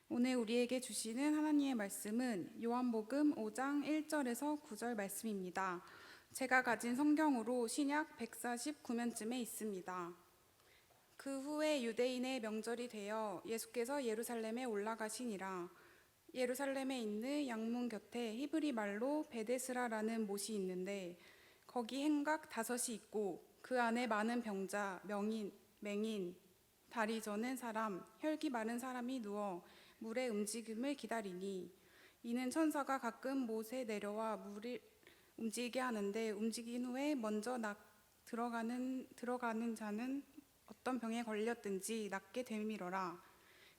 오늘 우리에게 주시는 하나님의 말씀은 요한복음 5장 1절에서 9절 말씀입니다. 제가 가진 성경으로 신약 149면쯤에 있습니다. 그 후에 유대인의 명절이 되어 예수께서 예루살렘에 올라가시니라. 예루살렘에 있는 양문 곁에 히브리 말로 베데스라라는 못이 있는데 거기 행각 5이 있고 그 안에 많은 병자, 맹인, 다리 저는 사람, 혈기 마른 사람이 누워 물의 움직임을 기다리니 이는 천사가 가끔 못에 내려와 물을 움직이게 하는데 움직인 후에 먼저 들어가는 자는 어떤 병에 걸렸든지 낫게 되밀어라.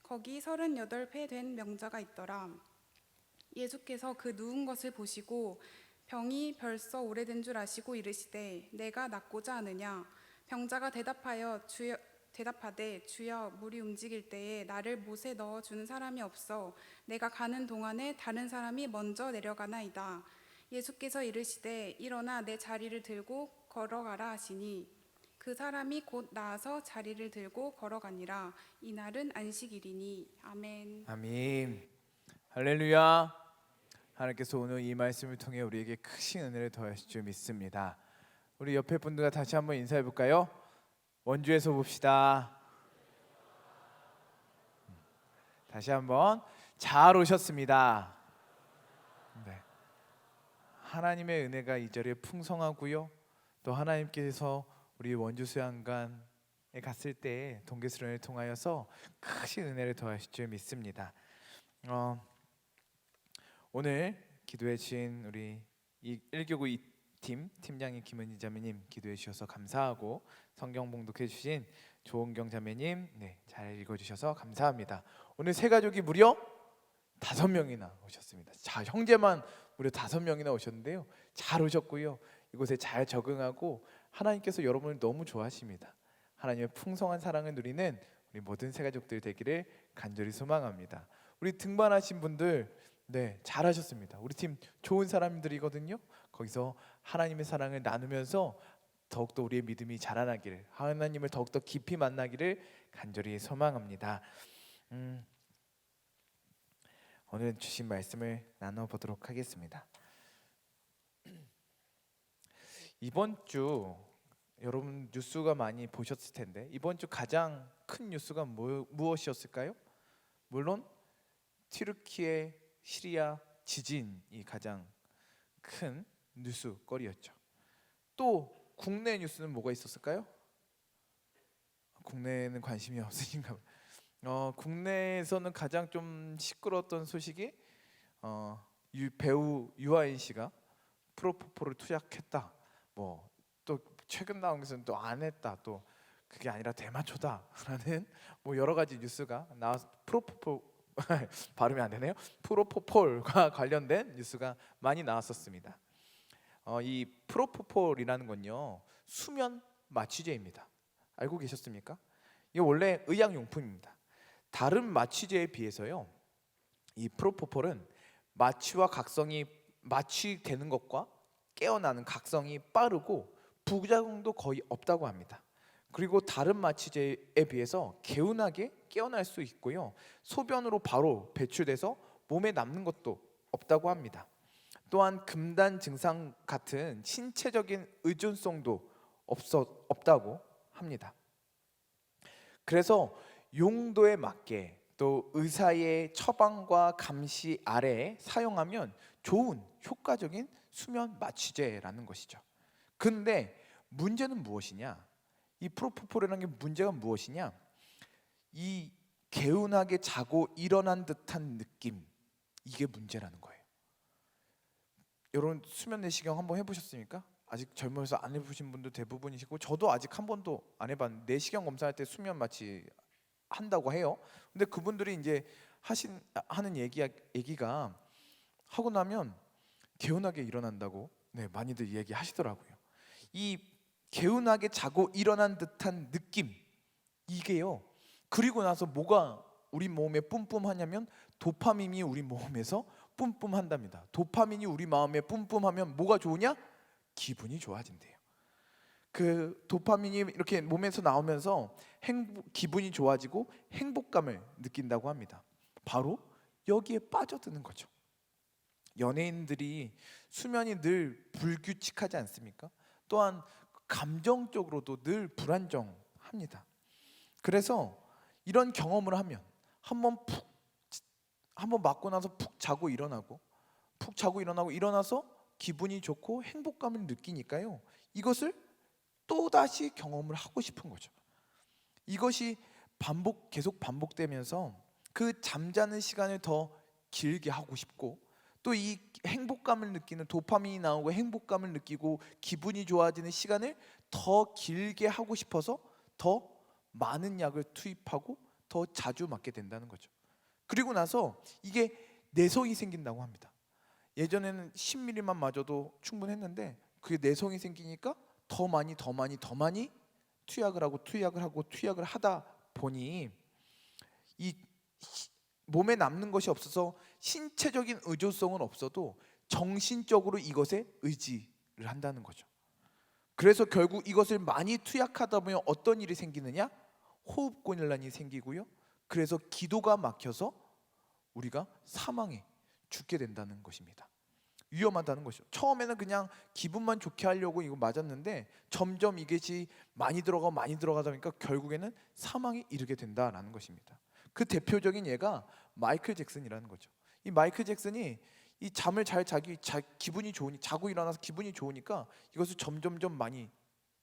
거기 38회 된 명자가 있더라. 예수께서 그 누운 것을 보시고 병이 벌써 오래된 줄 아시고 이르시되 내가 낫고자 하느냐. 병자가 대답하되 주여 물이 움직일 때에 나를 못에 넣어 주는 사람이 없어 내가 가는 동안에 다른 사람이 먼저 내려가나이다. 예수께서 이르시되 일어나 내 자리를 들고 걸어가라 하시니 그 사람이 곧 나아서 자리를 들고 걸어가니라. 이날은 안식일이니. 아멘. 아멘. 할렐루야. 하나님께서 오늘 이 말씀을 통해 우리에게 크신 은혜를 더하실 줄 믿습니다. 우리 옆에 분들과 다시 한번 인사해 볼까요? 원주에서 봅시다. 다시 한번 잘 오셨습니다. 네. 하나님의 은혜가 이 자리에 풍성하고요. 또 하나님께서 우리 원주 수양관에 갔을 때 동계수련을 통하여서 크신 은혜를 더하실 줄 믿습니다. 오늘 기도해 주신 우리 1교구 2팀 팀장님 김은희 자매님 기도해 주셔서 감사하고 성경 봉독해 주신 조은경 자매님 잘 읽어 주셔서 감사합니다. 오늘 세 가족이 무려 5명이나 오셨습니다. 자, 형제만 무려 5명이나 오셨는데요. 잘 오셨고요. 이곳에 잘 적응하고 하나님께서 여러분을 너무 좋아하십니다. 하나님의 풍성한 사랑을 누리는 우리 모든 세 가족들 되기를 간절히 소망합니다. 우리 등반하신 분들 잘하셨습니다. 우리 팀 좋은 사람들이거든요. 거기서 하나님의 사랑을 나누면서 더욱더 우리의 믿음이 자라나기를, 하나님을 더욱더 깊이 만나기를 간절히 소망합니다. 오늘 주신 말씀을 나눠보도록 하겠습니다. 이번 주 여러분 뉴스가 많이 보셨을 텐데 이번 주 가장 큰 뉴스가 무엇이었을까요? 물론 튀르키예 시리아 지진이 가장 큰 뉴스거리였죠. 또 국내 뉴스는 뭐가 있었을까요? 국내에는 관심이 없으신가 봐요. 국내에서는 가장 좀 시끄러웠던 소식이 배우 유아인 씨가 프로포폴을 투약했다. 또 최근 나온 것은 또 안 했다. 또 그게 아니라 대마초다라는 여러 가지 뉴스가 나와서 발음이 안 되네요. 프로포폴과 관련된 뉴스가 많이 나왔었습니다. 이 프로포폴이라는 건요 수면 마취제입니다. 알고 계셨습니까? 이게 원래 의약용품입니다. 다른 마취제에 비해서요 이 프로포폴은 마취되는 것과 깨어나는 각성이 빠르고 부작용도 거의 없다고 합니다. 그리고 다른 마취제에 비해서 개운하게 깨어날 수 있고요. 소변으로 바로 배출돼서 몸에 남는 것도 없다고 합니다. 또한 금단 증상 같은 신체적인 의존성도 없다고 합니다. 그래서 용도에 맞게 또 의사의 처방과 감시 아래에 사용하면 좋은 효과적인 수면 마취제라는 것이죠. 근데 문제는 무엇이냐? 이 프로포폴이라는 게 문제가 무엇이냐? 이 개운하게 자고 일어난 듯한 느낌, 이게 문제라는 거예요. 여러분 수면 내시경 한번 해보셨습니까? 아직 젊어서 안 해보신 분도 대부분이시고 저도 아직 한 번도 안 해봤는데 내시경 검사할 때 수면 마취 한다고 해요. 근데 그분들이 이제 하는 얘기가 하고 나면 개운하게 일어난다고 많이들 얘기하시더라고요. 이 개운하게 자고 일어난 듯한 느낌, 이게요 그리고 나서 뭐가 우리 몸에 뿜뿜하냐면 도파민이 우리 몸에서 뿜뿜한답니다. 도파민이 우리 마음에 뿜뿜하면 뭐가 좋으냐? 기분이 좋아진대요. 그 도파민이 이렇게 몸에서 나오면서 기분이 좋아지고 행복감을 느낀다고 합니다. 바로 여기에 빠져드는 거죠. 연예인들이 수면이 늘 불규칙하지 않습니까? 또한 감정적으로도 늘 불안정합니다. 그래서 이런 경험을 하면 한번 맞고 나서 푹 자고 일어나고 일어나서 기분이 좋고 행복감을 느끼니까요, 이것을 또다시 경험을 하고 싶은 거죠. 이것이 계속 반복되면서 그 잠자는 시간을 더 길게 하고 싶고, 또 이 행복감을 느끼는 도파민이 나오고 행복감을 느끼고 기분이 좋아지는 시간을 더 길게 하고 싶어서 더 많은 약을 투입하고 더 자주 맞게 된다는 거죠. 그리고 나서 이게 내성이 생긴다고 합니다. 예전에는 10ml만 맞아도 충분했는데 그게 내성이 생기니까 더 많이 투약을 하다 보니 이 몸에 남는 것이 없어서 신체적인 의존성은 없어도 정신적으로 이것에 의지를 한다는 거죠. 그래서 결국 이것을 많이 투약하다 보면 어떤 일이 생기느냐? 호흡곤란이 생기고요. 그래서 기도가 막혀서 우리가 사망에 죽게 된다는 것입니다. 위험하다는 것이죠. 처음에는 그냥 기분만 좋게 하려고 이거 맞았는데 점점 이것이 많이 들어가다 보니까 결국에는 사망에 이르게 된다라는 것입니다. 그 대표적인 예가 마이클 잭슨이라는 거죠. 이 마이클 잭슨이 이 잠을 기분이 좋으니 자고 일어나서 기분이 좋으니까 이것을 점점점 많이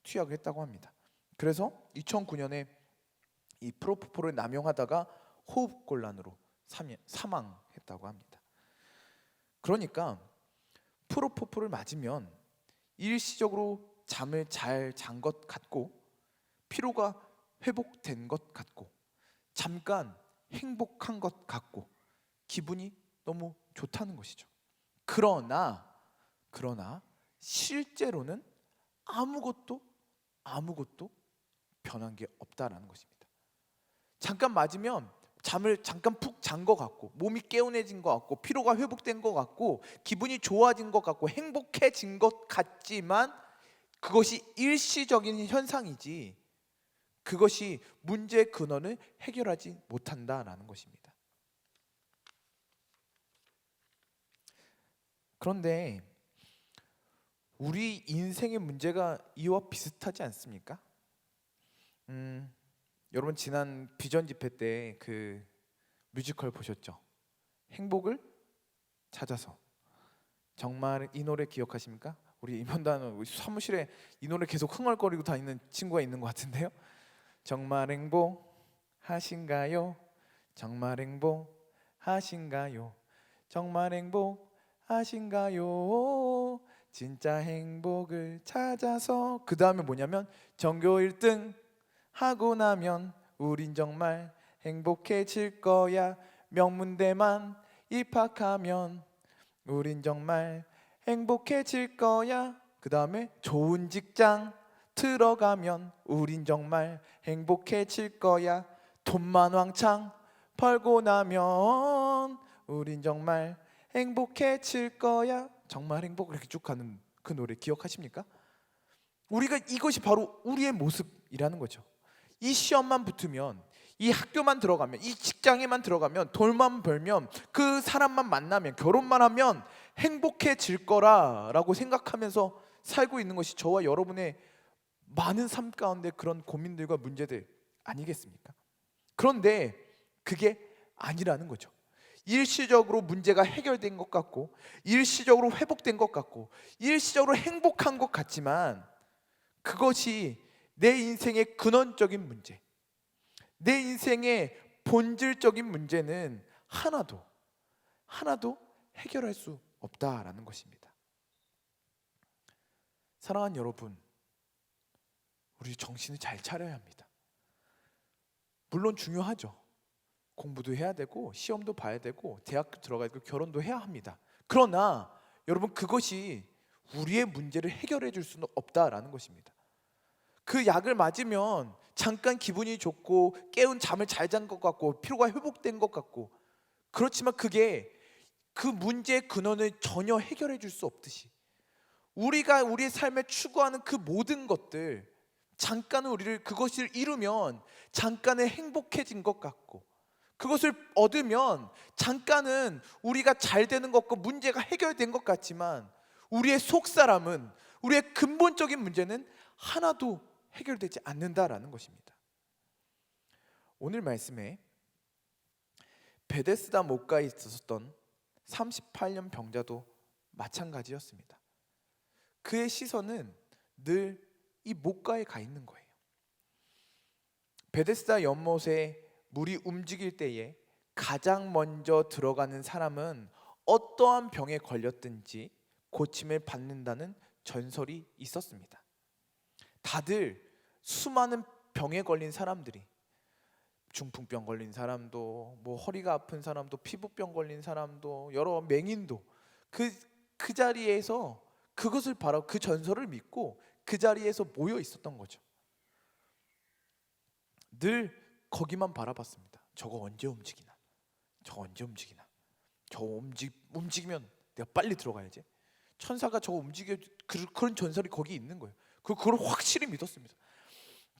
투약을 했다고 합니다. 그래서 2009년에 이 프로포폴을 남용하다가 호흡곤란으로 사망했다고 합니다. 그러니까 프로포폴을 맞으면 일시적으로 잠을 잘 잔 것 같고 피로가 회복된 것 같고 잠깐 행복한 것 같고 기분이 너무 좋다는 것이죠. 그러나 실제로는 아무것도 변한 게 없다라는 것입니다. 잠깐 맞으면 잠을 잠깐 푹 잔 것 같고 몸이 개운해진 것 같고 피로가 회복된 것 같고 기분이 좋아진 것 같고 행복해진 것 같지만 그것이 일시적인 현상이지 그것이 문제의 근원을 해결하지 못한다라는 것입니다. 그런데 우리 인생의 문제가 이와 비슷하지 않습니까? 여러분 지난 비전 집회 때 그 뮤지컬 보셨죠? 행복을 찾아서. 정말 이 노래 기억하십니까? 우리 임원단 우리 사무실에 이 노래 계속 흥얼거리고 다니는 친구가 있는 것 같은데요. 정말 행복하신가요? 정말 행복하신가요? 정말 행복하신가요? 진짜 행복을 찾아서. 그 다음에 뭐냐면 전교 1등 하고 나면 우린 정말 행복해질 거야. 명문대만 입학하면 우린 정말 행복해질 거야. 그 다음에 좋은 직장 들어가면 우린 정말 행복해질 거야. 돈만 왕창 벌고 나면 우린 정말 행복해질 거야. 정말 행복을 이렇게 쭉 가는 그 노래 기억하십니까? 우리가 이것이 바로 우리의 모습이라는 거죠. 이 시험만 붙으면, 이 학교만 들어가면, 이 직장에만 들어가면, 돈만 벌면, 그 사람만 만나면, 결혼만 하면 행복해질 거라고 생각하면서 살고 있는 것이 저와 여러분의 많은 삶 가운데 그런 고민들과 문제들 아니겠습니까? 그런데 그게 아니라는 거죠. 일시적으로 문제가 해결된 것 같고 일시적으로 회복된 것 같고 일시적으로 행복한 것 같지만 그것이 내 인생의 근원적인 문제, 내 인생의 본질적인 문제는 하나도 해결할 수 없다라는 것입니다. 사랑하는 여러분, 우리 정신을 잘 차려야 합니다. 물론 중요하죠. 공부도 해야 되고 시험도 봐야 되고 대학교 들어가야 되고 결혼도 해야 합니다. 그러나 여러분 그것이 우리의 문제를 해결해 줄 수는 없다라는 것입니다. 그 약을 맞으면 잠깐 기분이 좋고 깨운 잠을 잘 잔 것 같고 피로가 회복된 것 같고 그렇지만 그게 그 문제의 근원을 전혀 해결해 줄 수 없듯이 우리가 우리의 삶에 추구하는 그 모든 것들 잠깐은 그것을 이루면 잠깐은 행복해진 것 같고 그것을 얻으면 잠깐은 우리가 잘 되는 것과 문제가 해결된 것 같지만 우리의 속사람은, 우리의 근본적인 문제는 하나도 해결되지 않는다라는 것입니다. 오늘 말씀에 베데스다 못가에 있었던 38년 병자도 마찬가지였습니다. 그의 시선은 늘 이 못가에 가 있는 거예요. 베데스다 연못에 물이 움직일 때에 가장 먼저 들어가는 사람은 어떠한 병에 걸렸든지 고침을 받는다는 전설이 있었습니다. 다들 수많은 병에 걸린 사람들이, 중풍병 걸린 사람도, 허리가 아픈 사람도, 피부병 걸린 사람도, 여러 맹인도 그 자리에서 그것을 바라, 그 전설을 믿고 그 자리에서 모여 있었던 거죠. 늘 거기만 바라봤습니다. 저거 언제 움직이나, 저거 언제 움직이나, 저거 움직이면 내가 빨리 들어가야지. 천사가 저거 움직여, 그런 전설이 거기 있는 거예요. 그걸 확실히 믿었습니다.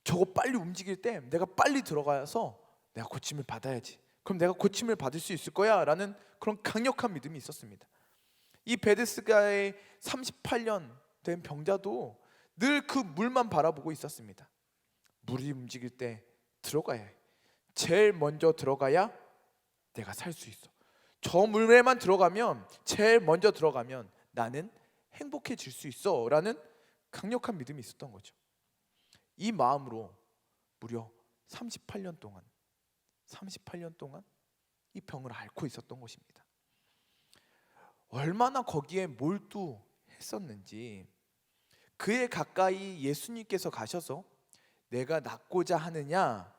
저거 빨리 움직일 때 내가 빨리 들어가서 내가 고침을 받아야지. 그럼 내가 고침을 받을 수 있을 거야 라는 그런 강력한 믿음이 있었습니다. 이 베데스다의 38년 된 병자도 늘 그 물만 바라보고 있었습니다. 물이 움직일 때 들어가야 해. 제일 먼저 들어가야 내가 살 수 있어. 저 물에만 들어가면, 제일 먼저 들어가면 나는 행복해질 수 있어 라는 강력한 믿음이 있었던 거죠. 이 마음으로 무려 38년 동안 이 병을 앓고 있었던 것입니다. 얼마나 거기에 몰두했었는지, 그에 가까이 예수님께서 가셔서 내가 낫고자 하느냐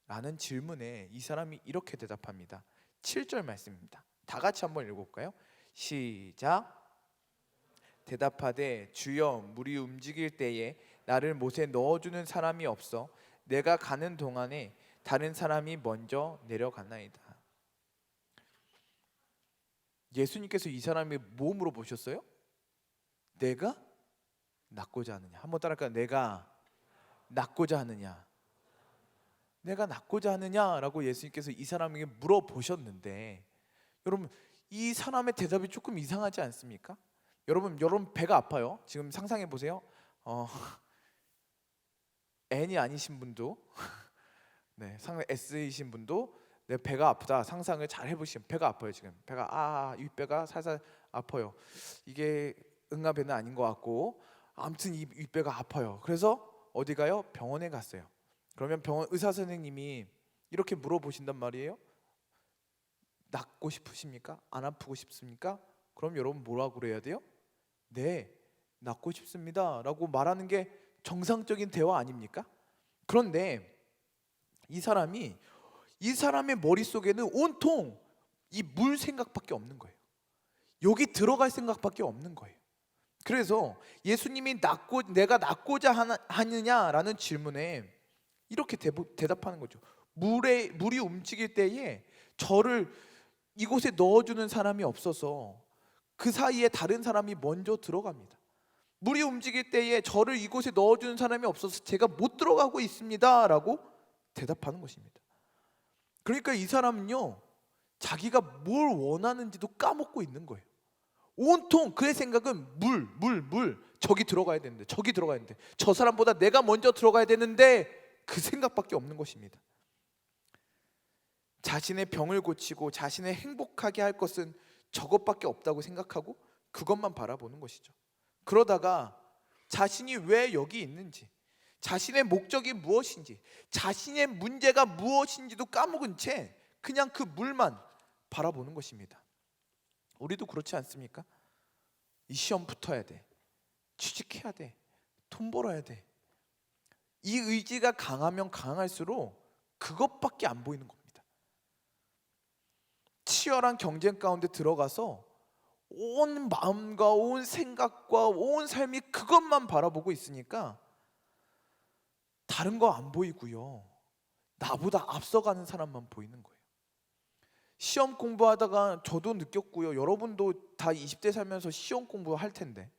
라는 질문에 이 사람이 이렇게 대답합니다. 7절 말씀입니다. 다 같이 한번 읽어볼까요? 시작. 대답하되 주여, 물이 움직일 때에 나를 못에 넣어주는 사람이 없어 내가 가는 동안에 다른 사람이 먼저 내려갔나이다. 예수님께서 이 사람이 뭐 물어보셨어요? 내가 낫고자 하느냐. 한번 따라할까요? 내가 낫고자 하느냐. 내가 낫고자 하느냐라고 예수님께서 이 사람에게 물어보셨는데, 여러분 이 사람의 대답이 조금 이상하지 않습니까? 여러분 배가 아파요. 지금 상상해 보세요. N이 아니신 분도 네, 상당 S이신 분도 내 배가 아프다 상상을 잘 해보시면, 배가 아파요. 지금 배가 윗배가 살살 아파요. 이게 응아배는 아닌 것 같고, 아무튼 이 윗배가 아파요. 그래서 어디 가요? 병원에 갔어요. 그러면 병원 의사 선생님이 이렇게 물어보신단 말이에요. 낫고 싶으십니까? 안 아프고 싶습니까? 그럼 여러분 뭐라고 그래야 돼요? 네, 낫고 싶습니다 라고 말하는 게 정상적인 대화 아닙니까? 그런데 이 사람의 머릿속에는 온통 이 물 생각밖에 없는 거예요. 여기 들어갈 생각밖에 없는 거예요. 그래서 예수님이 내가 낫고자 하느냐라는 질문에 이렇게 대답하는 거죠. 물이 움직일 때에 저를 이곳에 넣어주는 사람이 없어서 그 사이에 다른 사람이 먼저 들어갑니다. 물이 움직일 때에 저를 이곳에 넣어주는 사람이 없어서 제가 못 들어가고 있습니다 라고 대답하는 것입니다. 그러니까 이 사람은요, 자기가 뭘 원하는지도 까먹고 있는 거예요. 온통 그의 생각은 물, 저기 들어가야 되는데, 저기 들어가야 되는데, 저 사람보다 내가 먼저 들어가야 되는데, 그 생각밖에 없는 것입니다. 자신의 병을 고치고 자신을 행복하게 할 것은 저것밖에 없다고 생각하고 그것만 바라보는 것이죠. 그러다가 자신이 왜 여기 있는지, 자신의 목적이 무엇인지, 자신의 문제가 무엇인지도 까먹은 채 그냥 그 물만 바라보는 것입니다. 우리도 그렇지 않습니까? 이 시험 붙어야 돼, 취직해야 돼, 돈 벌어야 돼. 이 의지가 강하면 강할수록 그것밖에 안 보이는 겁니다. 치열한 경쟁 가운데 들어가서 온 마음과 온 생각과 온 삶이 그것만 바라보고 있으니까 다른 거 안 보이고요, 나보다 앞서가는 사람만 보이는 거예요. 시험 공부하다가 저도 느꼈고요, 여러분도 다 20대 살면서 시험 공부할 텐데,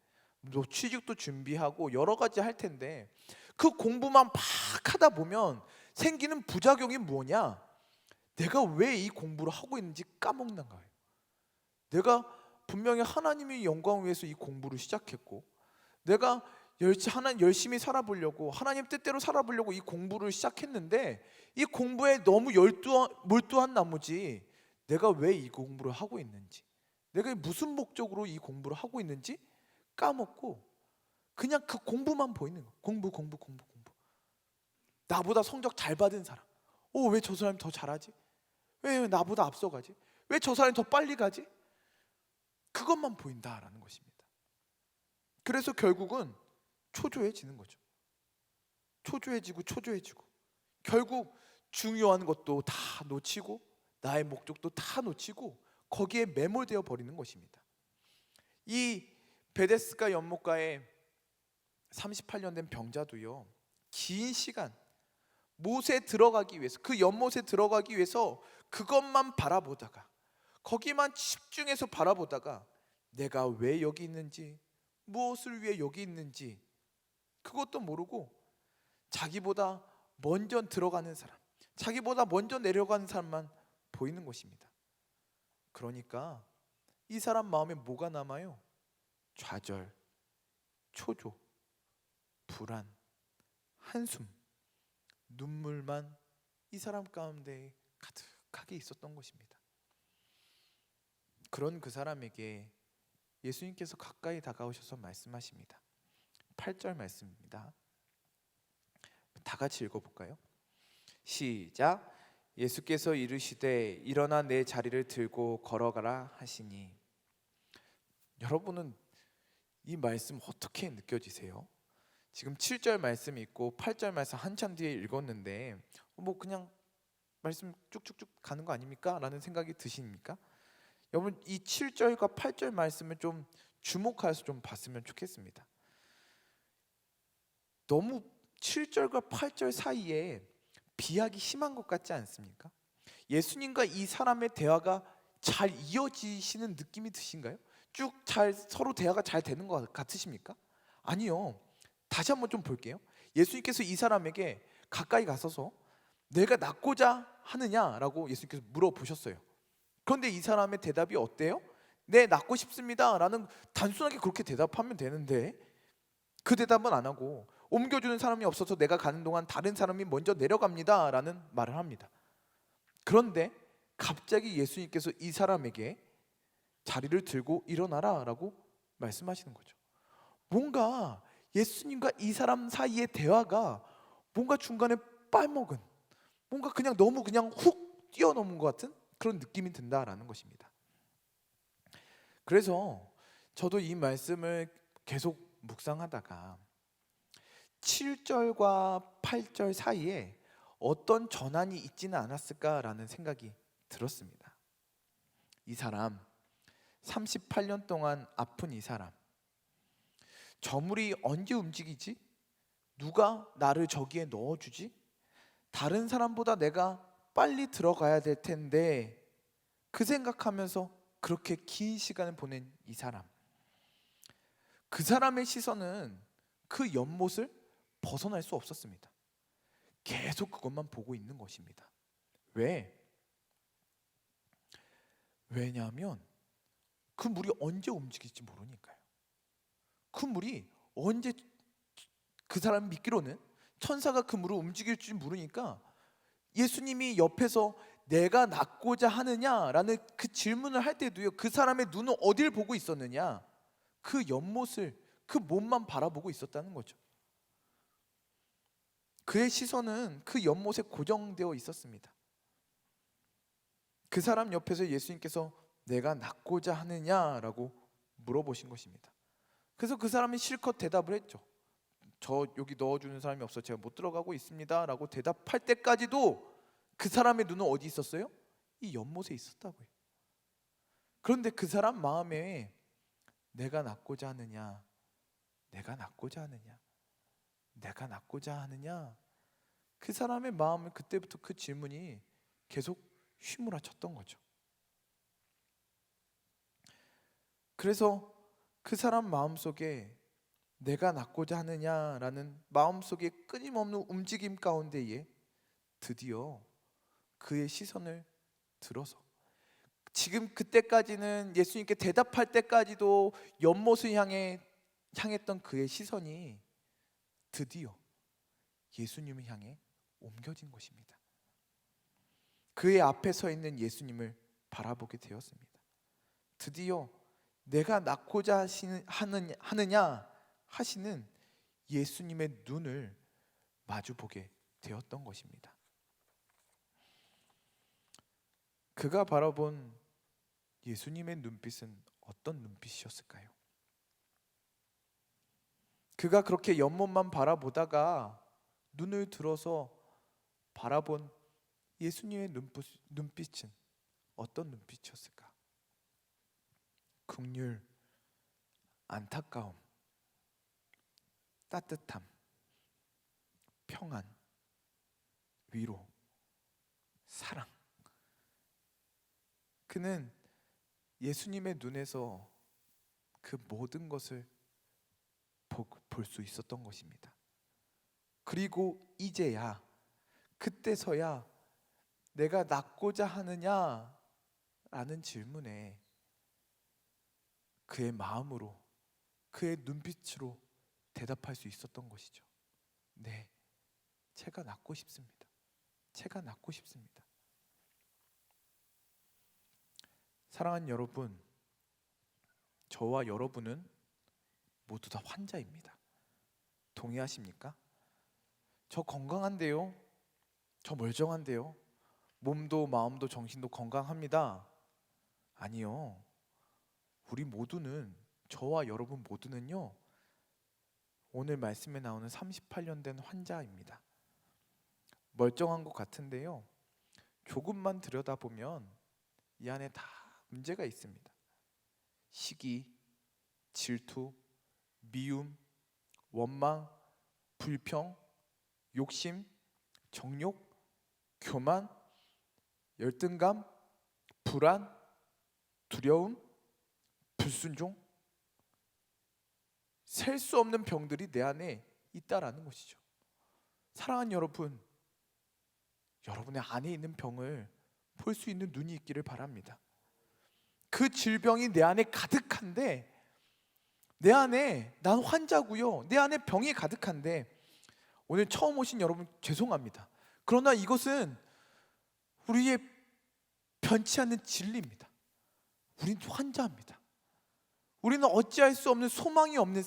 또 취직도 준비하고 여러 가지 할 텐데, 그 공부만 막 하다 보면 생기는 부작용이 뭐냐? 내가 왜 이 공부를 하고 있는지 까먹는 거예요. 내가 분명히 하나님의 영광을 위해서 이 공부를 시작했고, 내가 열심히 살아보려고, 하나님 뜻대로 살아보려고 이 공부를 시작했는데, 이 공부에 너무 몰두한 나머지 내가 왜 이 공부를 하고 있는지, 내가 무슨 목적으로 이 공부를 하고 있는지 까먹고 그냥 그 공부만 보이는 거예요. 공부. 나보다 성적 잘 받은 사람, 왜 저 사람이 더 잘하지? 왜 나보다 앞서가지? 왜 저 사람이 더 빨리 가지? 그것만 보인다라는 것입니다. 그래서 결국은 초조해지는 거죠. 초조해지고 결국 중요한 것도 다 놓치고 나의 목적도 다 놓치고 거기에 매몰되어 버리는 것입니다. 이 베데스다 연못가에 38년 된 병자도요, 긴 시간 못에 들어가기 위해서, 그 연못에 들어가기 위해서 그것만 바라보다가, 거기만 집중해서 바라보다가 내가 왜 여기 있는지, 무엇을 위해 여기 있는지 그것도 모르고 자기보다 먼저 들어가는 사람, 자기보다 먼저 내려가는 사람만 보이는 것입니다. 그러니까 이 사람 마음에 뭐가 남아요? 좌절, 초조, 불안, 한숨, 눈물만 이 사람 가운데 가득하게 있었던 것입니다. 그런 그 사람에게 예수님께서 가까이 다가오셔서 말씀하십니다. 8절 말씀입니다. 다 같이 읽어볼까요? 시작. 예수께서 이르시되 일어나 내 자리를 들고 걸어가라 하시니. 여러분은 이 말씀 어떻게 느껴지세요? 지금 7절 말씀이 있고 8절 말씀 한참 뒤에 읽었는데 그냥 말씀 쭉쭉쭉 가는 거 아닙니까? 라는 생각이 드십니까? 여러분, 이 7절과 8절 말씀을 좀 주목해서 좀 봤으면 좋겠습니다. 너무 7절과 8절 사이에 비약이 심한 것 같지 않습니까? 예수님과 이 사람의 대화가 잘 이어지시는 느낌이 드신가요? 쭉 서로 대화가 잘 되는 것 같으십니까? 아니요. 다시 한번 좀 볼게요. 예수님께서 이 사람에게 가까이 가서서 내가 낫고자 하느냐라고 예수님께서 물어보셨어요. 그런데 이 사람의 대답이 어때요? 네, 낫고 싶습니다 라는, 단순하게 그렇게 대답하면 되는데 그 대답은 안 하고 옮겨주는 사람이 없어서 내가 가는 동안 다른 사람이 먼저 내려갑니다 라는 말을 합니다. 그런데 갑자기 예수님께서 이 사람에게 자리를 들고 일어나라 라고 말씀하시는 거죠. 뭔가 예수님과 이 사람 사이의 대화가 뭔가 중간에 빨먹은, 뭔가 그냥 너무 그냥 훅 뛰어넘은 것 같은 그런 느낌이 든다라는 것입니다. 그래서 저도 이 말씀을 계속 묵상하다가 7절과 8절 사이에 어떤 전환이 있지는 않았을까라는 생각이 들었습니다. 이 사람, 38년 동안 아픈 이 사람, 저물이 언제 움직이지? 누가 나를 저기에 넣어주지? 다른 사람보다 내가 빨리 들어가야 될 텐데, 그 생각하면서 그렇게 긴 시간을 보낸 이 사람, 그 사람의 시선은 그 연못을 벗어날 수 없었습니다. 계속 그것만 보고 있는 것입니다. 왜냐하면 그 물이 언제 움직일지 모르니까요. 그 물이 언제, 그 사람 믿기로는 천사가 그 물을 움직일지 모르니까 예수님이 옆에서 내가 낫고자 하느냐라는 그 질문을 할 때도요, 그 사람의 눈은 어딜 보고 있었느냐? 그 연못을, 그 몸만 바라보고 있었다는 거죠. 그의 시선은 그 연못에 고정되어 있었습니다. 그 사람 옆에서 예수님께서 내가 낫고자 하느냐라고 물어보신 것입니다. 그래서 그 사람이 실컷 대답을 했죠. 저 여기 넣어주는 사람이 없어 제가 못 들어가고 있습니다 라고 대답할 때까지도 그 사람의 눈은 어디 있었어요? 이 연못에 있었다고요. 그런데 그 사람 마음에 내가 낫고자 하느냐, 내가 낫고자 하느냐, 내가 낫고자 하느냐, 그 사람의 마음은 그때부터 그 질문이 계속 휘몰아쳤던 거죠. 그래서 그 사람 마음속에 내가 낫고자 하느냐라는 마음속에 끊임없는 움직임 가운데에 드디어 그의 시선을 들어서, 지금 그때까지는 예수님께 대답할 때까지도 연못을 향했던 그의 시선이 드디어 예수님을 향해 옮겨진 것입니다. 그의 앞에 서 있는 예수님을 바라보게 되었습니다. 드디어 내가 낳고자 하느냐 하시는 예수님의 눈을 마주보게 되었던 것입니다. 그가 바라본 예수님의 눈빛은 어떤 눈빛이었을까요? 그가 그렇게 연못만 바라보다가 눈을 들어서 바라본 예수님의 눈빛은 어떤 눈빛이었을까? 긍휼, 안타까움, 따뜻함, 평안, 위로, 사랑. 그는 예수님의 눈에서 그 모든 것을 볼 수 있었던 것입니다. 그리고 이제야, 그때서야 내가 낳고자 하느냐 라는 질문에 그의 마음으로, 그의 눈빛으로 대답할 수 있었던 것이죠. 네, 제가 낳고 싶습니다. 제가 낳고 싶습니다. 사랑하는 여러분, 저와 여러분은 모두 다 환자입니다. 동의하십니까? 저 건강한데요? 저 멀쩡한데요? 몸도 마음도 정신도 건강합니다. 아니요. 우리 모두는, 저와 여러분 모두는요, 오늘 말씀에 나오는 38년 된 환자입니다. 멀쩡한 것 같은데요, 조금만 들여다보면 이 안에 다 문제가 있습니다. 시기, 질투, 미움, 원망, 불평, 욕심, 정욕, 교만, 열등감, 불안, 두려움, 불순종, 셀 수 없는 병들이 내 안에 있다라는 것이죠. 사랑하는 여러분, 여러분의 안에 있는 병을 볼 수 있는 눈이 있기를 바랍니다. 그 질병이 내 안에 가득한데, 내 안에 난 환자고요, 내 안에 병이 가득한데, 오늘 처음 오신 여러분 죄송합니다. 그러나 이것은 우리의 변치 않는 진리입니다. 우린 환자입니다. 우리는 어찌할 수 없는, 소망이 없는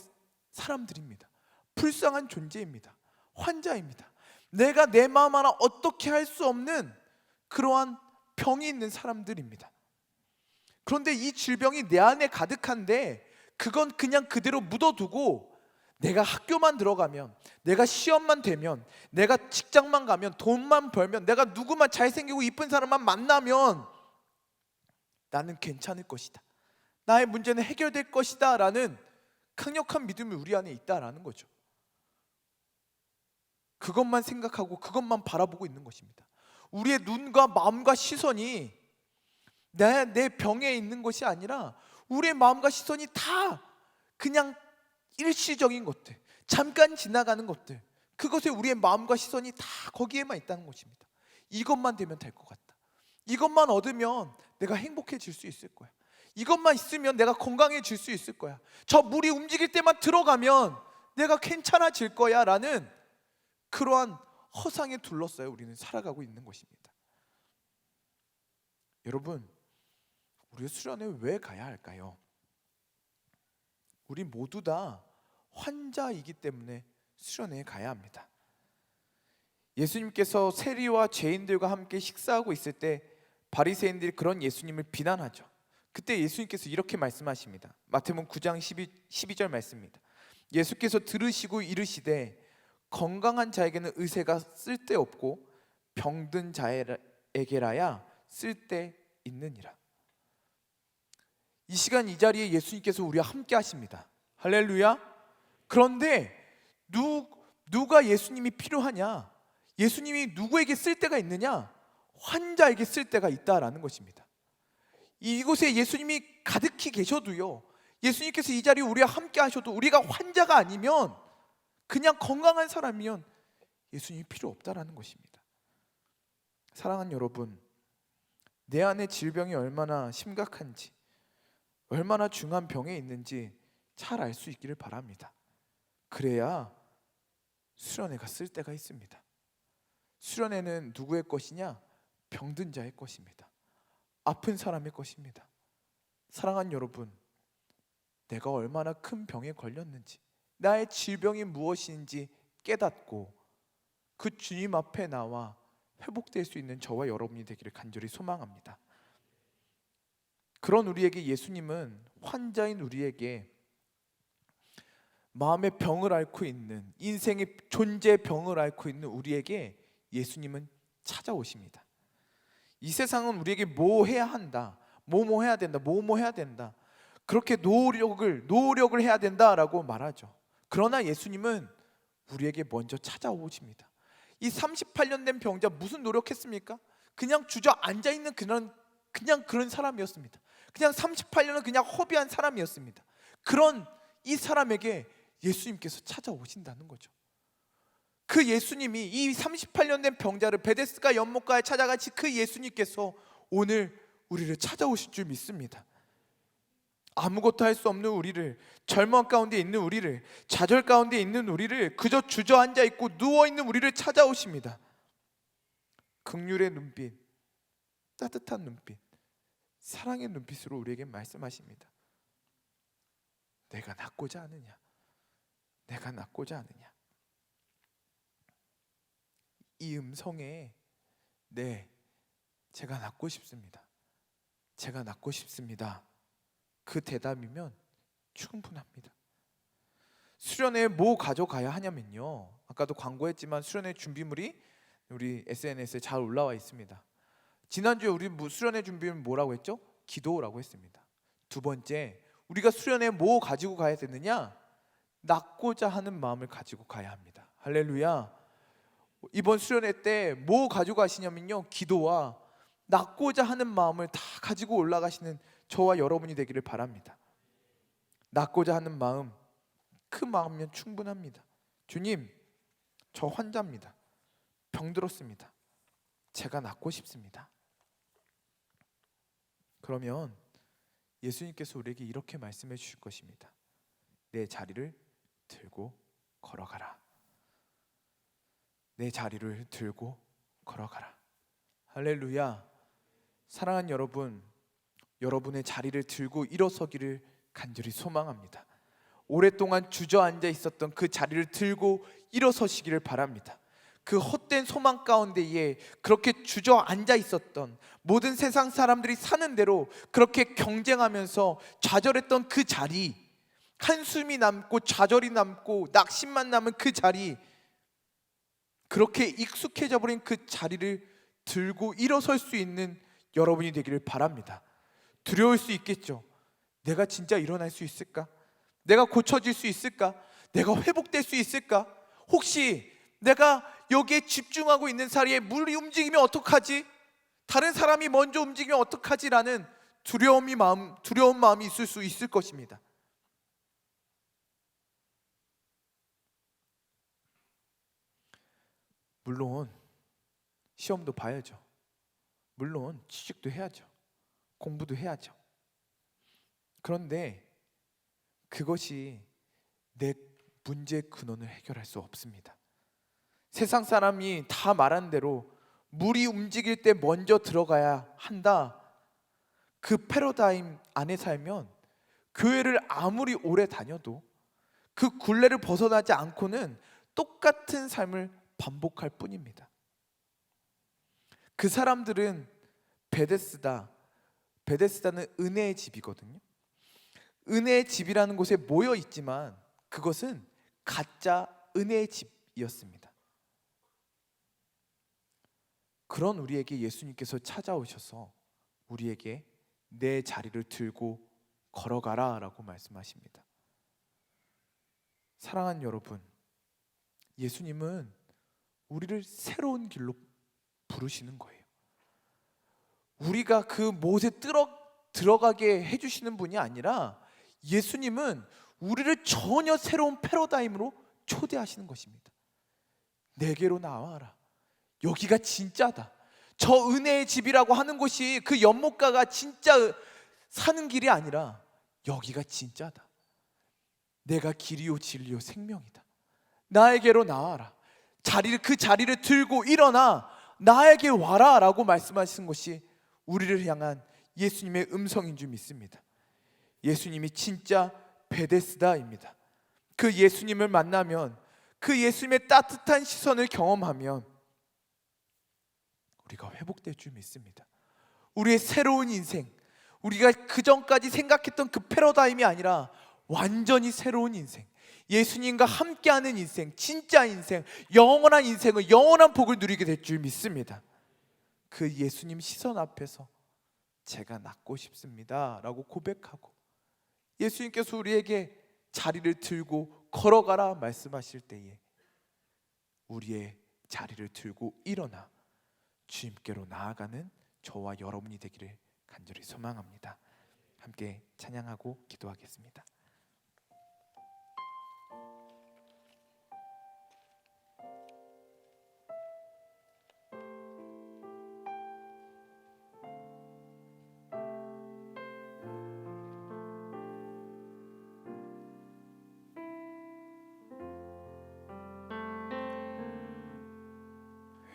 사람들입니다. 불쌍한 존재입니다. 환자입니다. 내가 내 마음 하나 어떻게 할 수 없는 그러한 병이 있는 사람들입니다. 그런데 이 질병이 내 안에 가득한데, 그건 그냥 그대로 묻어두고 내가 학교만 들어가면, 내가 시험만 되면, 내가 직장만 가면, 돈만 벌면, 내가 누구만 잘생기고 이쁜 사람만 만나면 나는 괜찮을 것이다, 나의 문제는 해결될 것이다 라는 강력한 믿음이 우리 안에 있다라는 거죠. 그것만 생각하고 그것만 바라보고 있는 것입니다. 우리의 눈과 마음과 시선이 내 병에 있는 것이 아니라 우리의 마음과 시선이 다 그냥 일시적인 것들, 잠깐 지나가는 것들, 그것에 우리의 마음과 시선이 다 거기에만 있다는 것입니다. 이것만 되면 될 것 같다, 이것만 얻으면 내가 행복해질 수 있을 거야, 이것만 있으면 내가 건강해질 수 있을 거야, 저 물이 움직일 때만 들어가면 내가 괜찮아질 거야 라는 그러한 허상에 둘러싸여 우리는 살아가고 있는 것입니다. 여러분, 우리 수련회 왜 가야 할까요? 우리 모두 다 환자이기 때문에 수련회에 가야 합니다. 예수님께서 세리와 죄인들과 함께 식사하고 있을 때 바리새인들이 그런 예수님을 비난하죠. 그때 예수님께서 이렇게 말씀하십니다. 마태복음 9장 12절 말씀입니다. 예수께서 들으시고 이르시되 건강한 자에게는 의사가 쓸데없고 병든 자에게라야 쓸데있느니라. 이 시간 이 자리에 예수님께서 우리와 함께 하십니다. 할렐루야. 그런데 누가 예수님이 필요하냐? 예수님이 누구에게 쓸데가 있느냐? 환자에게 쓸데가 있다라는 것입니다. 이곳에 예수님이 가득히 계셔도요, 예수님께서 이 자리에 우리와 함께 하셔도 우리가 환자가 아니면, 그냥 건강한 사람이면 예수님이 필요 없다라는 것입니다. 사랑하는 여러분, 내 안에 질병이 얼마나 심각한지, 얼마나 중한 병에 있는지 잘 알 수 있기를 바랍니다. 그래야 수련회가 쓸 때가 있습니다. 수련회는 누구의 것이냐? 병든 자의 것입니다. 아픈 사람의 것입니다. 사랑하는 여러분, 내가 얼마나 큰 병에 걸렸는지, 나의 질병이 무엇인지 깨닫고 그 주님 앞에 나와 회복될 수 있는 저와 여러분이 되기를 간절히 소망합니다. 그런 우리에게 예수님은, 환자인 우리에게, 마음의 병을 앓고 있는, 인생의 존재 병을 앓고 있는 우리에게 예수님은 찾아오십니다. 이 세상은 우리에게 뭐 해야 한다, 뭐 해야 된다, 뭐 해야 된다, 그렇게 노력을 해야 된다라고 말하죠. 그러나 예수님은 우리에게 먼저 찾아오십니다. 이 38년 된 병자 무슨 노력했습니까? 그냥 주저앉아 있는 그냥 그런 사람이었습니다. 그냥 38년은 그냥 허비한 사람이었습니다. 그런 이 사람에게 예수님께서 찾아오신다는 거죠. 그 예수님이 이 38년 된 병자를 베데스다 연못가에 찾아가신 그 예수님께서 오늘 우리를 찾아오실 줄 믿습니다. 아무것도 할 수 없는 우리를, 절망 가운데 있는 우리를, 좌절 가운데 있는 우리를, 그저 주저앉아 있고 누워있는 우리를 찾아오십니다. 긍휼의 눈빛, 따뜻한 눈빛, 사랑의 눈빛으로 우리에게 말씀하십니다. 내가 낫고자 하느냐? 내가 낫고자 하느냐? 이 음성에 네, 제가 낫고 싶습니다. 제가 낫고 싶습니다. 그 대답이면 충분합니다. 수련회에 뭐 가져가야 하냐면요, 아까도 광고했지만 수련회 준비물이 우리 SNS에 잘 올라와 있습니다. 지난주에 우리 수련회 준비물 뭐라고 했죠? 기도라고 했습니다. 두 번째, 우리가 수련회에 뭐 가지고 가야 되느냐? 낫고자 하는 마음을 가지고 가야 합니다. 할렐루야. 이번 수련회 때 뭐 가지고 가시냐면요, 기도와 낫고자 하는 마음을 다 가지고 올라가시는 저와 여러분이 되기를 바랍니다. 낫고자 하는 마음, 그 마음이면 충분합니다. 주님, 저 환자입니다. 병들었습니다. 제가 낫고 싶습니다. 그러면 예수님께서 우리에게 이렇게 말씀해 주실 것입니다. 내 자리를 들고 걸어가라. 내 자리를 들고 걸어가라. 할렐루야. 사랑하는 여러분, 여러분의 자리를 들고 일어서기를 간절히 소망합니다. 오랫동안 주저앉아 있었던 그 자리를 들고 일어서시기를 바랍니다. 그 헛된 소망 가운데에 그렇게 주저앉아 있었던, 모든 세상 사람들이 사는 대로 그렇게 경쟁하면서 좌절했던 그 자리, 한숨이 남고 좌절이 남고 낙심만 남은 그 자리, 그렇게 익숙해져 버린 그 자리를 들고 일어설 수 있는 여러분이 되기를 바랍니다. 두려울 수 있겠죠. 내가 진짜 일어날 수 있을까? 내가 고쳐질 수 있을까? 내가 회복될 수 있을까? 혹시 내가 여기에 집중하고 있는 사이에 물이 움직이면 어떡하지? 다른 사람이 먼저 움직이면 어떡하지? 라는 두려운 마음이 있을 수 있을 것입니다. 물론 시험도 봐야죠. 물론 취직도 해야죠. 공부도 해야죠. 그런데 그것이 내 문제의 근원을 해결할 수 없습니다. 세상 사람이 다 말한 대로 물이 움직일 때 먼저 들어가야 한다, 그 패러다임 안에 살면 교회를 아무리 오래 다녀도 그 굴레를 벗어나지 않고는 똑같은 삶을 반복할 뿐입니다. 그 사람들은 베데스다는 은혜의 집이거든요. 은혜의 집이라는 곳에 모여 있지만 그것은 가짜 은혜의 집이었습니다. 그런 우리에게 예수님께서 찾아오셔서 우리에게 내 자리를 들고 걸어가라 라고 말씀하십니다. 사랑하는 여러분, 예수님은 우리를 새로운 길로 부르시는 거예요. 우리가 그 못에 들어가게 해주시는 분이 아니라 예수님은 우리를 전혀 새로운 패러다임으로 초대하시는 것입니다. 내게로 나와라. 여기가 진짜다. 저 은혜의 집이라고 하는 곳이 그 연못가가 진짜 사는 길이 아니라 여기가 진짜다. 내가 길이요 진리요 생명이다. 나에게로 나와라. 그 자리를 들고 일어나 나에게 와라 라고 말씀하신 것이 우리를 향한 예수님의 음성인 줄 믿습니다. 예수님이 진짜 베데스다입니다. 그 예수님을 만나면, 그 예수님의 따뜻한 시선을 경험하면 우리가 회복될 줄 믿습니다. 우리의 새로운 인생, 우리가 그전까지 생각했던 그 패러다임이 아니라 완전히 새로운 인생, 예수님과 함께하는 인생, 진짜 인생, 영원한 인생을, 영원한 복을 누리게 될 줄 믿습니다. 그 예수님 시선 앞에서 제가 낫고 싶습니다 라고 고백하고, 예수님께서 우리에게 자리를 들고 걸어가라 말씀하실 때에 우리의 자리를 들고 일어나 주님께로 나아가는 저와 여러분이 되기를 간절히 소망합니다. 함께 찬양하고 기도하겠습니다.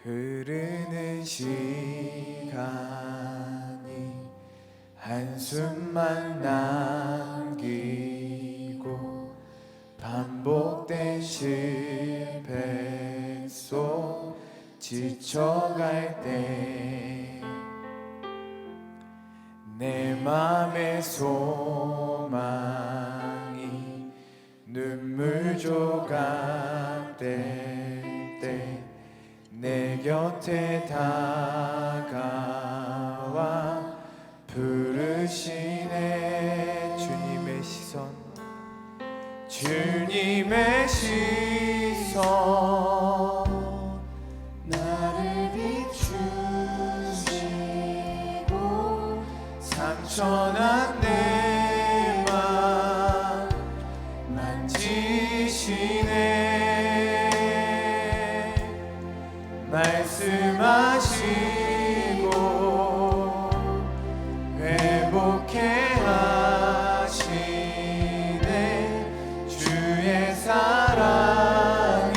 흐르는 시간이 한숨만 남기고 반복된 실패 속 지쳐갈 때 내 맘의 소망이 눈물 조각 될 때 내 곁에 다가와 부르시네. 주님의 시선, 주님의 시선 나를 비추시고 상처난 내 맘 만지시네. 말씀하시고 회복해 하시네. 주의 사랑이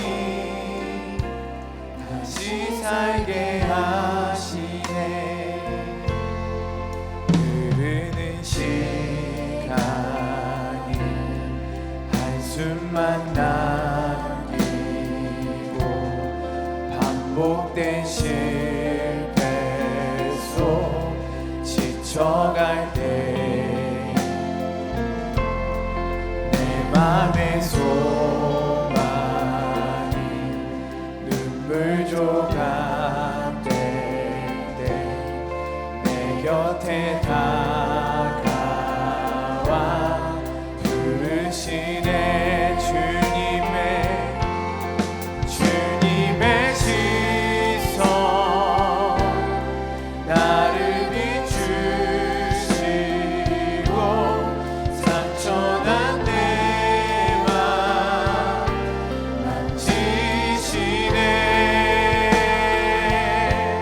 다시 살게 하시네. 흐르는 시간이 한숨만 남기고 반복된 실패 속 지쳐갈 때 내 맘의 소망이 눈물 조각 될 때 내 곁에 다가와 부르시네. 주님의 시선 나를 비추시고 상처난 내 맘 만지시네. 말씀하시고 회복해 하시네. 주의 사랑이 다시 살게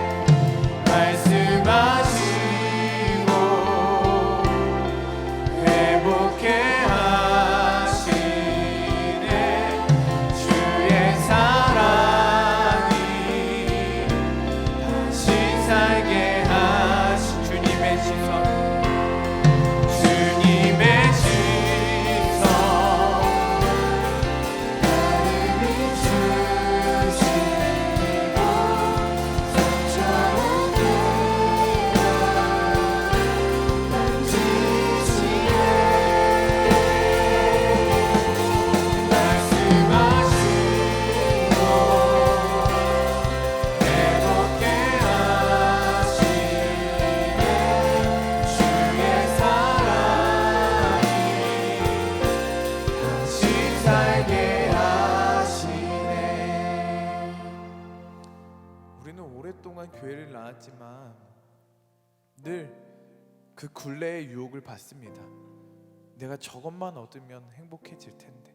하시. 주님의 시선, 주님의 시선 나를 비추시고 상처난 내 맘 만지시네. 말씀하시고 회복해 하시네. 주의 사랑이 다시 살게 하시네. 우리는 오랫동안 교회를 나왔지만 늘 그 굴레의 유혹을 받습니다. 내가 저것만 얻으면 행복해질 텐데,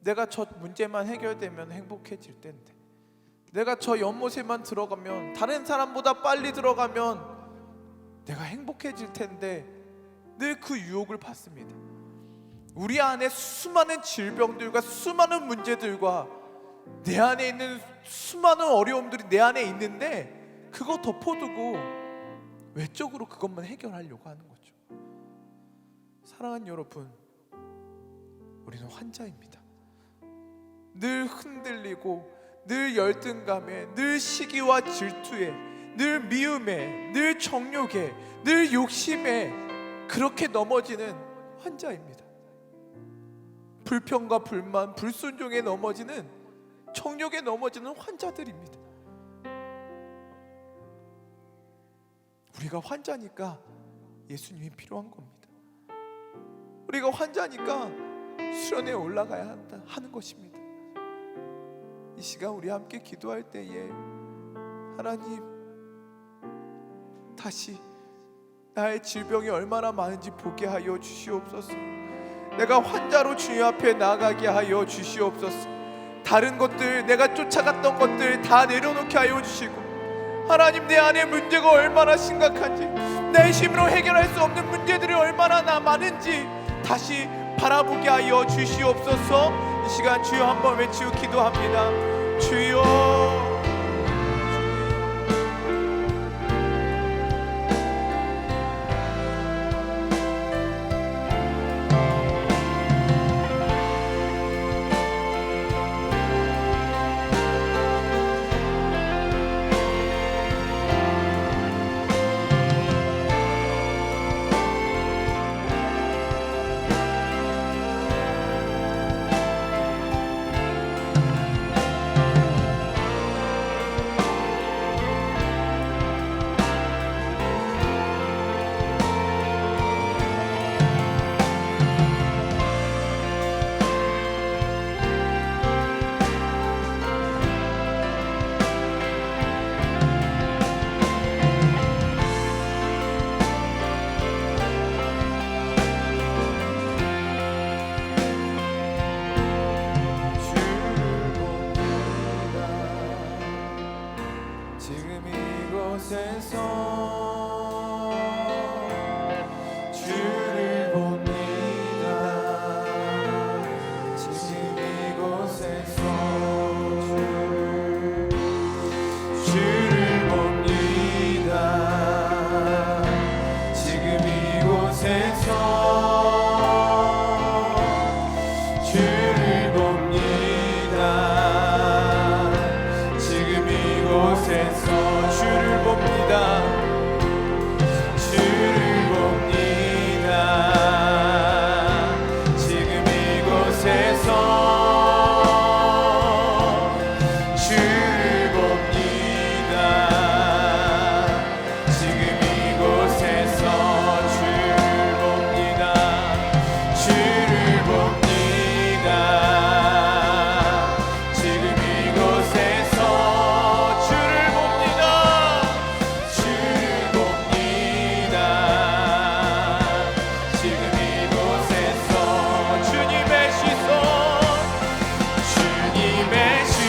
내가 저 문제만 해결되면 행복해질 텐데, 내가 저 연못에만 들어가면, 다른 사람보다 빨리 들어가면 내가 행복해질 텐데 늘 그 유혹을 받습니다. 우리 안에 수많은 질병들과 수많은 문제들과 내 안에 있는 수많은 어려움들이 내 안에 있는데 그거 덮어두고 외적으로 그것만 해결하려고 하는 거죠. 사랑하는 여러분, 우리는 환자입니다. 늘 흔들리고, 늘 열등감에, 늘 시기와 질투에, 늘 미움에, 늘 정욕에, 늘 욕심에 그렇게 넘어지는 환자입니다. 불평과 불만, 불순종에 넘어지는, 정욕에 넘어지는 환자들입니다. 우리가 환자니까 예수님이 필요한 겁니다. 우리가 환자니까 수련회에 올라가야 하는 것입니다. 이 시간 우리 함께 기도할 때에 하나님, 다시 나의 질병이 얼마나 많은지 보게 하여 주시옵소서. 내가 환자로 주님 앞에 나가게 하여 주시옵소서. 다른 것들, 내가 쫓아갔던 것들 다 내려놓게 하여 주시고, 하나님, 내 안에 문제가 얼마나 심각한지, 내 힘으로 해결할 수 없는 문제들이 얼마나 많은지 다시 바라보게 하여 주시옵소서. 이 시간 주여 한번 외치고 기도합니다. 주여, 주를 봅니다. 지금 이곳에서 주를 봅니다. 지금 이곳에서 주를 봅니다. 지금 이곳에서 주를 봅니다. 주를 봅니다. 지금 이곳에서 주를 봅니다. 지금 이곳에서 주를 봅니다. 주를 봅니다. 지금 이곳에서 주를 봅니다. 주를 봅니다. 지금 이곳에서 주님의 시선, 주님의 시선,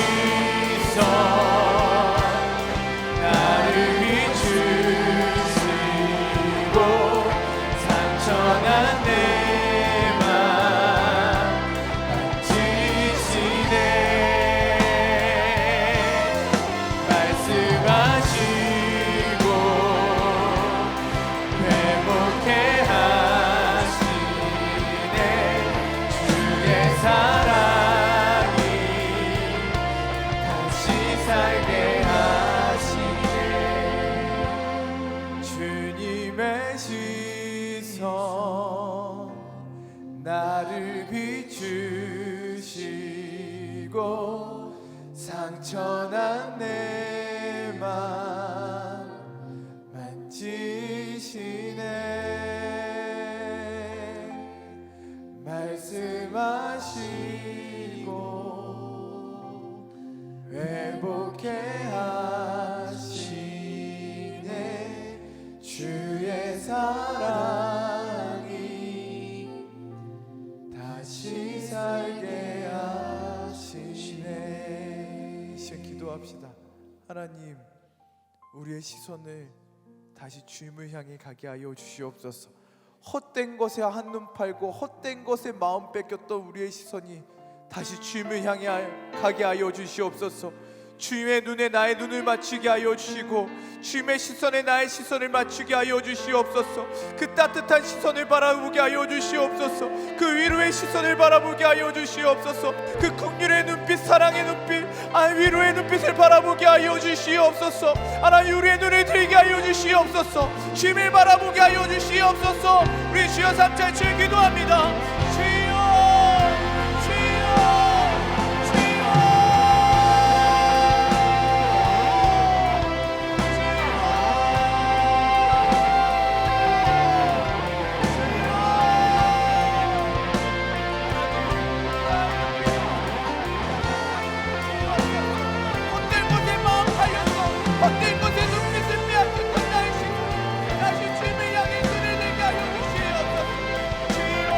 나를 비추시고 상처난 내 맘 만지시네. 말씀하시고 회복해 하시네. 주의 사랑이 다시 살게 하시네. 주님의 시선, 나를 비추시고 상처난 내 맘 만지시네. 말씀하시고 회복해 하시네. 주의 사랑이 다시 살게 하시네. 이제 기도합시다. 기도합시다. 하나님, 우리의 시선을 다시 주님을 향해 가게 하여 주시옵소서. 헛된 것에 한눈 팔고 헛된 것에 마음 뺏겼던 우리의 시선이 다시 주님을 향해 가게 하여 주시옵소서. 주님의 눈에 나의 눈을 맞추게 하여 주시고 주님의 시선에 나의 시선을 맞추게 하여 주시옵소서. 그 따뜻한 시선을 바라보게 하여 주시옵소서. 그 위로의 시선을 바라보게 하여 주시옵소서. 그 긍휼의 눈빛, 사랑의 눈빛, 위로의 눈빛을 바라보게 하여 주시옵소서. 하나님, 우리의 눈을 들게 하여 주시옵소서. 주님을 바라보게 하여 주시옵소서. 우리 주여 삼천 주 기도합니다. 주여, 주여. 헛된 것에 눈빛을 빼앗겼던 나의 시선, 다시 주님을 향해 눈을 들게 하여 주시옵소서. 주여,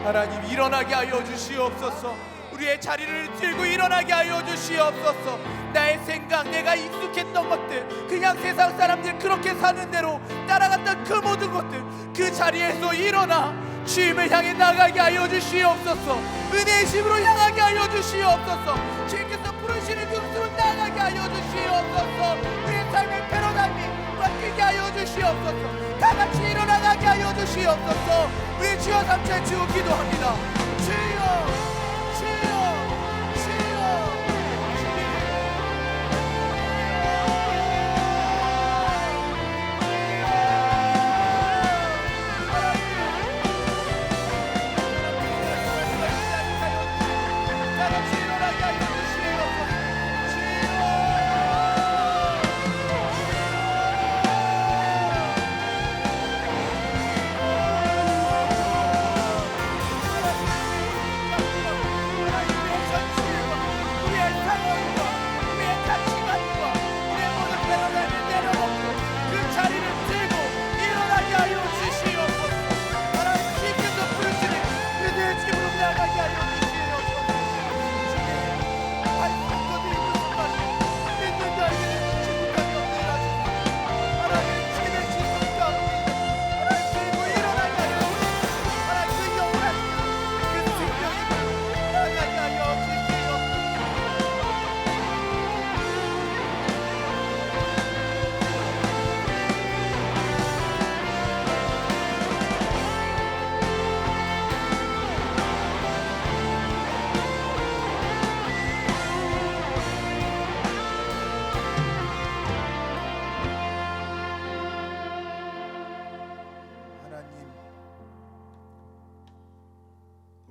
하나님, 일어나게 하여 주시옵소서. 우리의 자리를 들고 일어나게 하여 주시옵소서. 나의 생각, 내가 익숙했던 것들, 그냥 세상 사람들 그렇게 사는 대로 따라갔던 그 모든 것들, 그 자리에서 일어나 주님을 향해 나가게 하여 주시옵소서. 은혜의 집으로 향하게 하여 주시옵소서. 주님께서 부르시는 그곳으로 나가게 하여 주시옵소서. 우리의 삶의 패러다임이 바뀌게 하여 주시옵소서. 다 같이 일어나가게 하여 주시옵소서. 우리 주여 삼천 주 기도합니다. 주여,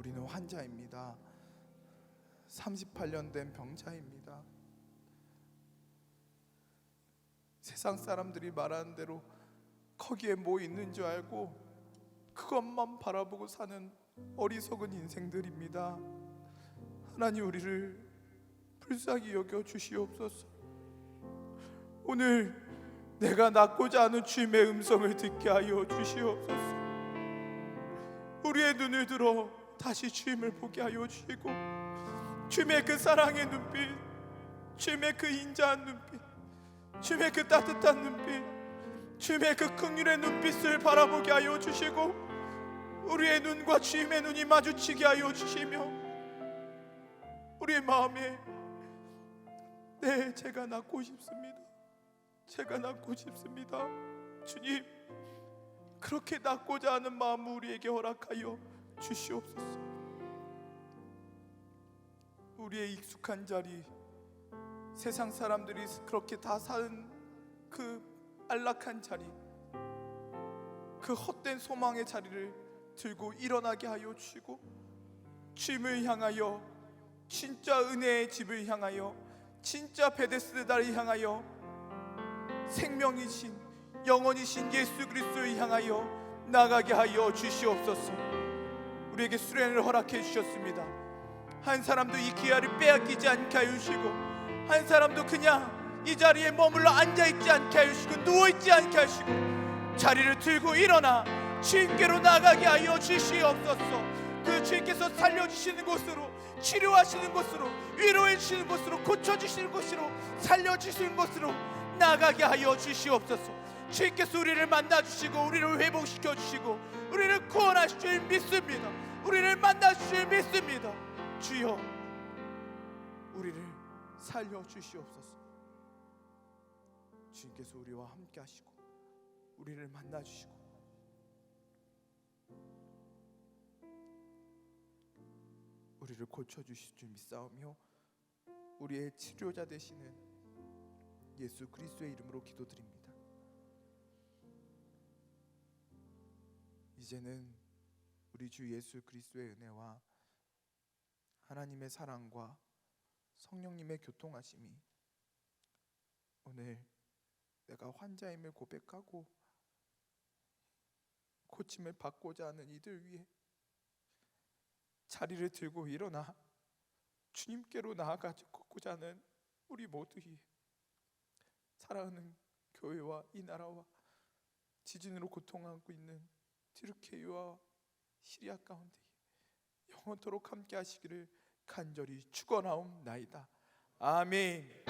우리는 환자입니다. 38년 된 병자입니다. 세상 사람들이 말하는 대로 거기에 뭐 있는 줄 알고 그것만 바라보고 사는 어리석은 인생들입니다. 하나님, 우리를 불쌍히 여겨 주시옵소서. 오늘 내가 낳고자 하는 주님의 음성을 듣게 하여 주시옵소서. 우리의 눈을 들어 다시 주님을 보게 하여 주시고, 주님의 그 사랑의 눈빛, 주님의 그 인자한 눈빛, 주님의 그 따뜻한 눈빛, 주님의 그 긍휼의 눈빛을 바라보게 하여 주시고, 우리의 눈과 주님의 눈이 마주치게 하여 주시며, 우리의 마음에 네, 제가 낳고 싶습니다. 제가 낳고 싶습니다. 주님, 그렇게 낳고자 하는 마음을 우리에게 허락하여 주시옵소서. 우리의 익숙한 자리, 세상 사람들이 그렇게 다 사는 그 안락한 자리, 그 헛된 소망의 자리를 들고 일어나게 하여 주시고, 주님을 향하여, 진짜 은혜의 집을 향하여, 진짜 베데스다를 향하여, 생명이신 영원이신 예수 그리스도를 향하여 나가게 하여 주시옵소서. 우리에게 수련을 허락해 주셨습니다. 한 사람도 이 기회를 빼앗기지 않게 하여 주시고, 한 사람도 그냥 이 자리에 머물러 앉아있지 않게 하여 주시고, 누워있지 않게 하시고, 자리를 들고 일어나 주님께로 나가게 하여 주시옵소서. 그 주님께서 살려주시는 곳으로, 치료하시는 곳으로, 위로해 주시는 곳으로, 고쳐주시는 곳으로, 살려주시는 곳으로 나가게 하여 주시옵소서. 주님께서 우리를 만나주시고, 우리를 회복시켜 주시고, 우리를 구원하실 줄 믿습니다. 우리를 만나주실 줄 믿습니다. 주여, 우리를 살려주시옵소서. 주님께서 우리와 함께 하시고, 우리를 만나주시고, 우리를 고쳐주실 줄 믿사오며, 우리의 치료자 되시는 예수 그리스도의 이름으로 기도드립니다. 이제는 우리 주 예수 그리스도의 은혜와 하나님의 사랑과 성령님의 교통하심이, 오늘 내가 환자임을 고백하고 고침을 받고자 하는 이들 위해 자리를 들고 일어나 주님께로 나아가 걷고자 하는 우리 모두의, 사랑하는 교회와 이 나라와 지진으로 고통하고 있는 튀르키예와 시리아 가운데 영원토록 함께 하시기를 간절히 축원하옵나이다. 아멘.